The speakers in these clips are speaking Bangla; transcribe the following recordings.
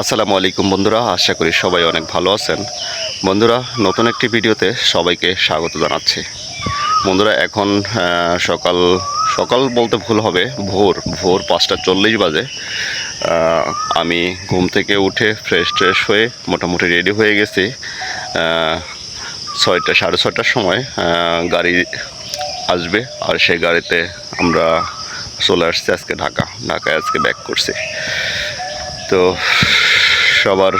আসসালামু আলাইকুম বন্ধুরা, আশা করি সবাই অনেক ভালো আছেন। বন্ধুরা, নতুন একটি ভিডিওতে সবাইকে স্বাগত জানাচ্ছি। বন্ধুরা, এখন সকাল সকাল বলতে ভুল হবে, ভোর 5:40 বাজে। আমি ঘুম থেকে উঠে ফ্রেশ হয়ে মোটামুটি রেডি হয়ে গেছি। সাড়ে ছয়টার সময় গাড়ি আসবে, আর সেই গাড়িতে আমরা চলে আসছি আজকে ঢাকায় আজকে ব্যাক করছি। তো সবার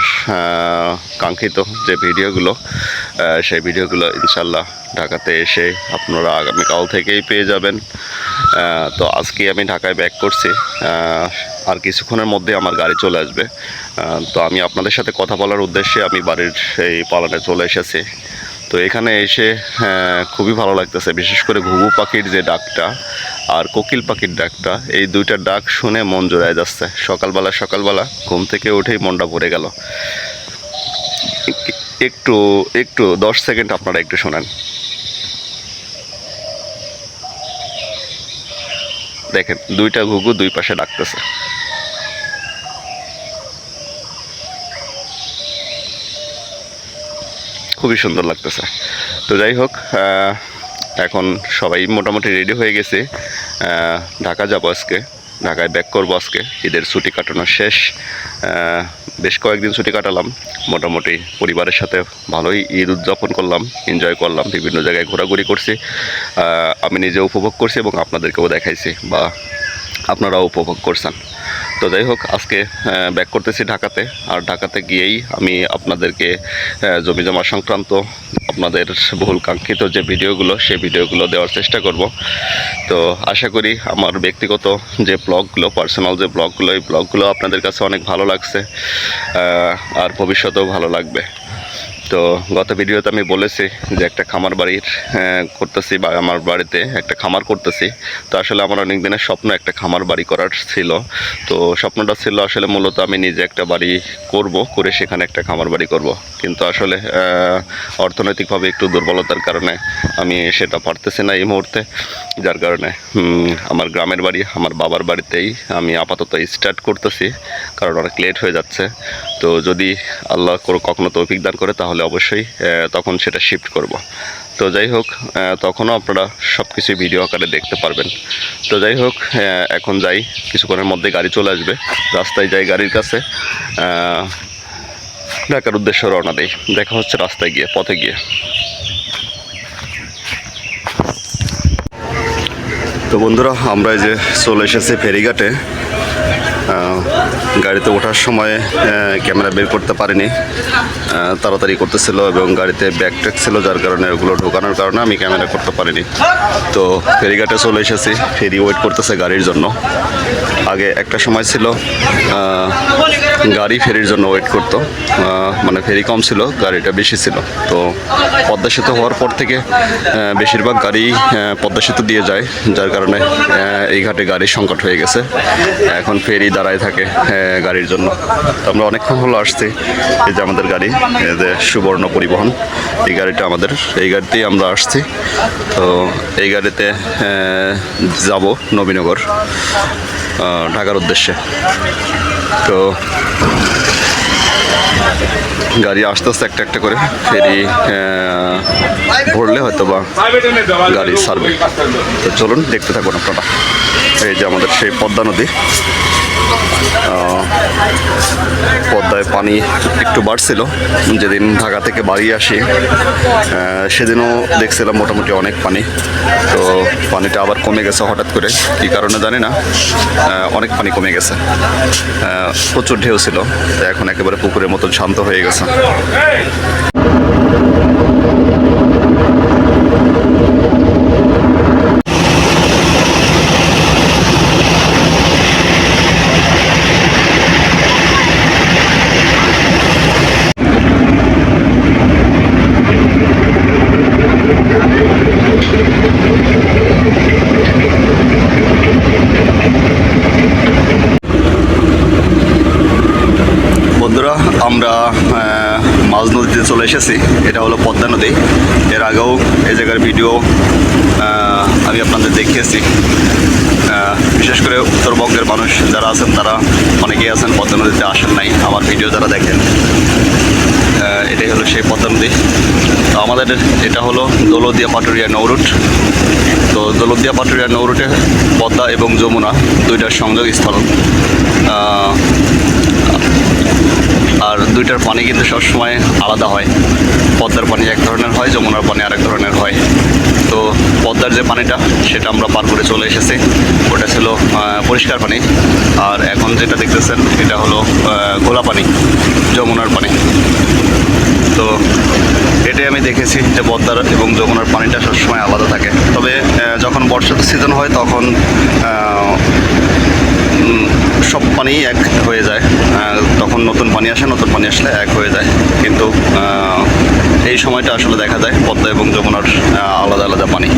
কাঙ্ক্ষিত যে ভিডিওগুলো, সেই ভিডিওগুলো ইনশাল্লাহ ঢাকাতে এসে আপনারা আগামীকাল থেকেই পেয়ে যাবেন। তো আজকে আমি ঢাকায় ব্যাক করছি, আর কিছুক্ষণের মধ্যে আমার গাড়ি চলে আসবে। তো আমি আপনাদের সাথে কথা বলার উদ্দেশ্যে আমি বাড়ির এই পালানে চলে এসেছি। তো এখানে এসে খুবই ভালো লাগতেছে, বিশেষ করে ঘুঘু পাখির যে ডাকটা আর কোকিল পাখির ডাকটা, এই দুইটা ডাক শুনে মন জোড়ায় যাচ্ছে। সকালবেলা ঘুম থেকে উঠেই মনটা ভরে গেল। একটু 10 সেকেন্ড আপনারা একটু শোনেন। দেখেন, দুইটা ঘুঘু দুই পাশে ডাকতেছে। খুবই সুন্দর লাগতেছে। তো যাই হোক, এখন সবাই মোটামুটি রেডি হয়ে গেছে। ঢাকা যাব আজকে, ঢাকায় ব্যাক করবো আজকে। ঈদের ছুটি কাটানো শেষ, বেশ কয়েকদিন ছুটি কাটালাম। মোটামুটি পরিবারের সাথে ভালোই ঈদ উদযাপন করলাম, এনজয় করলাম, বিভিন্ন জায়গায় ঘোরাঘুরি করছি। আমি নিজে উপভোগ করছি এবং আপনাদেরকেও দেখাইছি, বা আপনারাও উপভোগ করছেন। তো যাই হোক, আজকে ব্যাক করতেছি ঢাকাতে। আর ঢাকাতে গিয়েই আমি আপনাদেরকে জমিজমা সংক্রান্ত আপনাদের বহুল কাঙ্ক্ষিত যে ভিডিওগুলো, সেই ভিডিওগুলো দেওয়ার চেষ্টা করব। তো আশা করি আমার ব্যক্তিগত যে ব্লগগুলো, পার্সোনাল যে ব্লগগুলো, এই ব্লগগুলো আপনাদের কাছে অনেক ভালো লাগছে, আর ভবিষ্যতেও ভালো লাগবে। তো গত ভিডিওতে আমি বলেছি যে একটা খামার বাড়ির করতেছি, বা আমার বাড়িতে একটা খামার করতেছি। তো আসলে আমার অনেক দিনের স্বপ্ন একটা খামার বাড়ি করার ছিল। তো স্বপ্নটা ছিল আসলে মূলত আমি নিজে একটা বাড়ি করে সেখানে একটা খামার বাড়ি করব। কিন্তু আসলে অর্থনৈতিকভাবে একটু দুর্বলতার কারণে আমি সেটা পারতেছি না এই মুহূর্তে, যার কারণে আমার গ্রামের বাড়ি, আমার বাবার বাড়িতেই আমি আপাতত স্টার্ট করতেছি, কারণ অনেক লেট হয়ে যাচ্ছে। তো যদি আল্লাহ কখনো তৌফিক দান করে, তাহলে অবশ্যই তখন সেটা শিফট করব। তো যাই হোক, তখনও আপনারা সব কিছুই ভিডিও আকারে দেখতে পারবেন। তো যাই হোক, এখন যাই, কিছুক্ষণের মধ্যে গাড়ি চলে আসবে। রাস্তায় যাই গাড়ির কাছে, ঢাকার উদ্দেশ্যে রওনা দেই। দেখা হচ্ছে রাস্তায় গিয়ে, পথে গিয়ে। তো বন্ধুরা, আমরা এই যে চলে এসেছি ফেরিঘাটে। গাড়িতে ওঠার সময় ক্যামেরা বের করতে পারিনি, তাড়াতাড়ি করতেছিল এবং গাড়িতে ব্যাগ ট্যাগ ছিল, যার কারণে ওগুলো ঢোকানোর কারণে আমি ক্যামেরা করতে পারিনি। তো ফেরিঘাটে চলে এসেছি, ফেরি ওয়েট করতেছে গাড়ির জন্য। আগে একটা সময় ছিল গাড়ি ফেরির জন্য ওয়েট করতো, মানে ফেরি কম ছিল, গাড়িটা বেশি ছিল। তো পদ্মা সেতু হওয়ার পর থেকে বেশিরভাগ গাড়ি পদ্মা সেতু দিয়ে যায়, যার কারণে এই ঘাটে গাড়ির সংকট হয়ে গেছে। এখন ফেরি দাঁড়ায় থাকে গাড়ির জন্য। তো আমরা অনেকক্ষণ হলো আসছি। এই যে আমাদের গাড়ি, এই যে সুবর্ণ পরিবহন, এই গাড়িটা আমাদের, এই গাড়িতেই আমরা আসছি। তো এই গাড়িতে যাব নবীনগর, ঢাকার উদ্দেশ্যে। তো গাড়ি আস্তে আস্তে একটা করে ফেরি ভরলে হয়তো বা গাড়ি ছাড়বে। তো চলুন দেখতে থাকুন আপনারা। এই যে আমাদের সেই পদ্মা নদী, পদ্মায় পানি একটু বাড়ছিল। যেদিন ঢাকা থেকে বাড়ি আসি সেদিনও দেখছিলাম মোটামুটি অনেক পানি। তো পানিটা আবার কমে গেছে হঠাৎ করে, কী কারণে জানি না, অনেক পানি কমে গেছে। প্রচুর ঢেউ ছিল, তো এখন একেবারে পুকুরের মতন শান্ত হয়ে গেছে। বন্ধুরা, আমরা মাঝ নদীতে চলে এসেছি। এটা হলো পদ্মা নদী। এর আগেও এই জায়গার ভিডিও আমি আপনাদের দেখিয়েছি। বিশেষ করে উত্তরবঙ্গের মানুষ যারা আছেন, তারা অনেকেই আছেন পদ্মা নদীতে আসেন নাই, আমার ভিডিও যারা দেখেন, এটাই হলো সেই পদ্মা নদী। তো আমাদের এটা হলো দৌলতদিয়া পাটুরিয়া নৌরুট। তো দৌলতদিয়া পাটুরিয়া নৌরুটে পদ্মা এবং যমুনা দুইটার সংযোগ স্থল। আর দুইটার পানি কিন্তু সবসময় আলাদা হয়। পদ্মার পানি এক ধরনের হয়, যমুনার পানি আরেক ধরনের হয়। তো পদ্মার যে পানিটা সেটা আমরা পার করে চলে এসেছি, ওটা ছিল পরিষ্কার পানি। আর এখন যেটা দেখতেছেন এটা হলো ঘোলা পানি, যমুনার পানি। তো এটাই আমি দেখেছি যে পদ্মার এবং যমুনার পানিটা সবসময় আলাদা থাকে। তবে যখন বর্ষার সিজন হয় তখন সব পানি এক হয়ে যায়, তখন নতুন পানি আসে, নতুন পানি আসলে এক হয়ে যায়। কিন্তু এই সময়টা আসলে দেখা যায় পদ্মা এবং যমুনার আলাদা আলাদা পানি।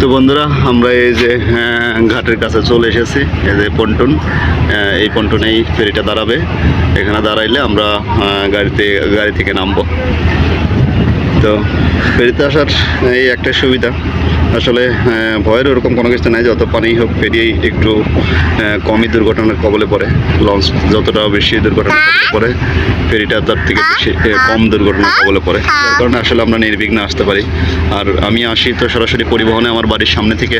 তো বন্ধুরা, আমরা এই যে ঘাটের কাছে চলে এসেছি। এই যে পন্টন, এই পন্টনেই ফেরিটা দাঁড়াবে। এখানে দাঁড়াইলে আমরা গাড়ি থেকে নামবো। তো ফেরিতে আসার এই একটা সুবিধা, আসলে ভয়ের ওরকম কোনো কিছু নাই। যত পানি হোক ফেরি একটু কমই দুর্ঘটনার কবলে পড়ে। লঞ্চ যতটা বেশি দুর্ঘটনার কবলে পড়ে, ফেরিটা তার থেকে বেশি কম দুর্ঘটনার কবলে পড়ে। যার কারণে আসলে আমরা নির্বিঘ্নে আসতে পারি। আর আমি আসি তো সরাসরি পরিবহনে, আমার বাড়ির সামনে থেকে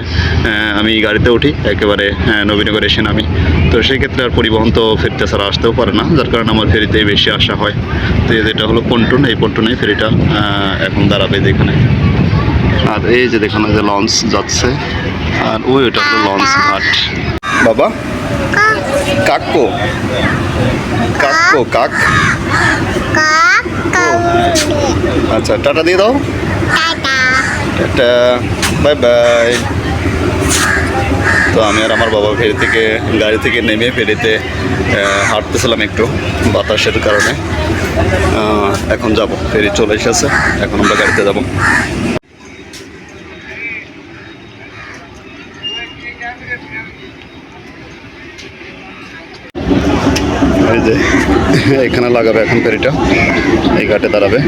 আমি গাড়িতে উঠি, একেবারে নবীনগর এসে নামি। তো সেই ক্ষেত্রে আর পরিবহন তো ফেরিতে ছাড়া আসতেও পারে না, যার কারণে আমার ফেরিতেই বেশি আসা হয়। তো যেটা হলো পন্টন, এই পন্টনেই ফেরিটা এখন দাঁড়াবে যেখানে। আর এই যে দেখুন যে লঞ্চ যাচ্ছে, আর ওইটা হলো লঞ্চ ঘাট। বাবা কাকো কাকো কাক, আচ্ছা টাটা দিয়ে দাও, টাটা, বাই বাই। তো আমি আর আমার বাবা গাড়ি থেকে নেমে ফেরিতে হাঁটতেছিলাম একটু বাতাসের কারণে। এখন যাব, ফেরি চলে এসেছে, এখন আমরা গাড়িতে যাব। এই যে এখানে লাগাবে এখন ফেরিটা, এই ঘাটে দাঁড়াবে।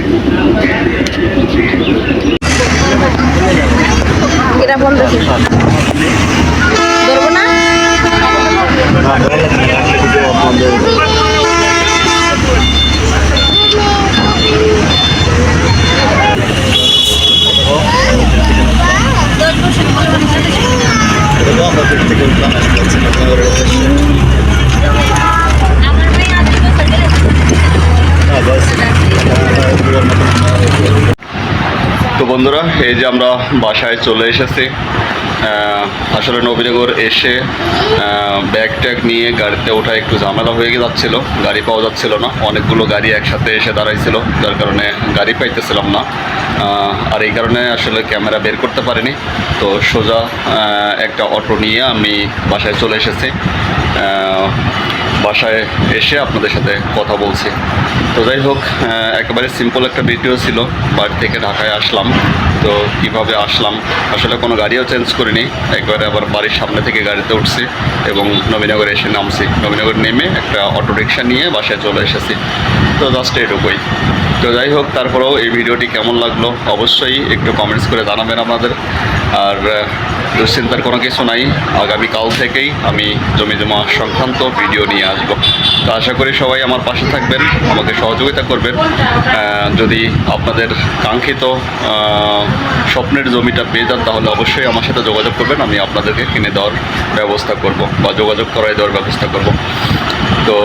আমরা ফেরি থেকে উঠলাম, তো বন্ধুরা, এই যে আমরা বাসায় চলে এসেছি। আসলে নবীনগর এসে ব্যাগ ট্যাগ নিয়ে গাড়িতে ওঠা একটু ঝামেলা হয়ে যাচ্ছিল, গাড়ি পাওয়া যাচ্ছিল না। অনেকগুলো গাড়ি একসাথে এসে দাঁড়াইছিল, যার কারণে গাড়ি পাইতেছিলাম না। আর এই কারণে আসলে ক্যামেরা বের করতে পারিনি। তো সোজা একটা অটো নিয়ে আমি বাসায় চলে এসেছি। বাসায় এসে আপনাদের সাথে কথা বলছি। তো যাই হোক, একেবারে সিম্পল একটা ভিডিও ছিল। বাড়ি থেকে ঢাকায় আসলাম, তো কিভাবে আসলাম, আসলে কোনো গাড়িও চেঞ্জ করিনি, একবারে আবার বাড়ির সামনে থেকে গাড়িতে উঠছি এবং নবীনগরে এসে নামছি। নবীনগর নেমে একটা অটো রিক্সা নিয়ে বাসায় চলে এসেছি। তো জাস্ট এটুকুই। তো যাই হোক, তারপরেও এই ভিডিওটি কেমন লাগলো অবশ্যই একটু কমেন্টস করে জানাবেন আমাদের। আর দুশ্চিন্তার কোনো কিছু নাই, আগামীকাল থেকেই আমি জমি জমা সংক্রান্ত ভিডিও নিয়ে আসবো। তো আশা করি সবাই আমার পাশে থাকবেন, আমাকে সহযোগিতা করবেন। যদি আপনাদের কাঙ্ক্ষিত স্বপ্নের জমিটা পেয়ে যান, তাহলে অবশ্যই আমার সাথে যোগাযোগ করবেন। আমি আপনাদেরকে কিনে দেওয়ার ব্যবস্থা করব বা যোগাযোগ করাই দেওয়ার ব্যবস্থা করব। তো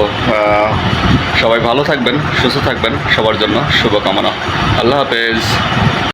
সবাই ভালো থাকবেন, সুস্থ থাকবেন, সবার জন্য শুভকামনা। আল্লাহ হাফেজ।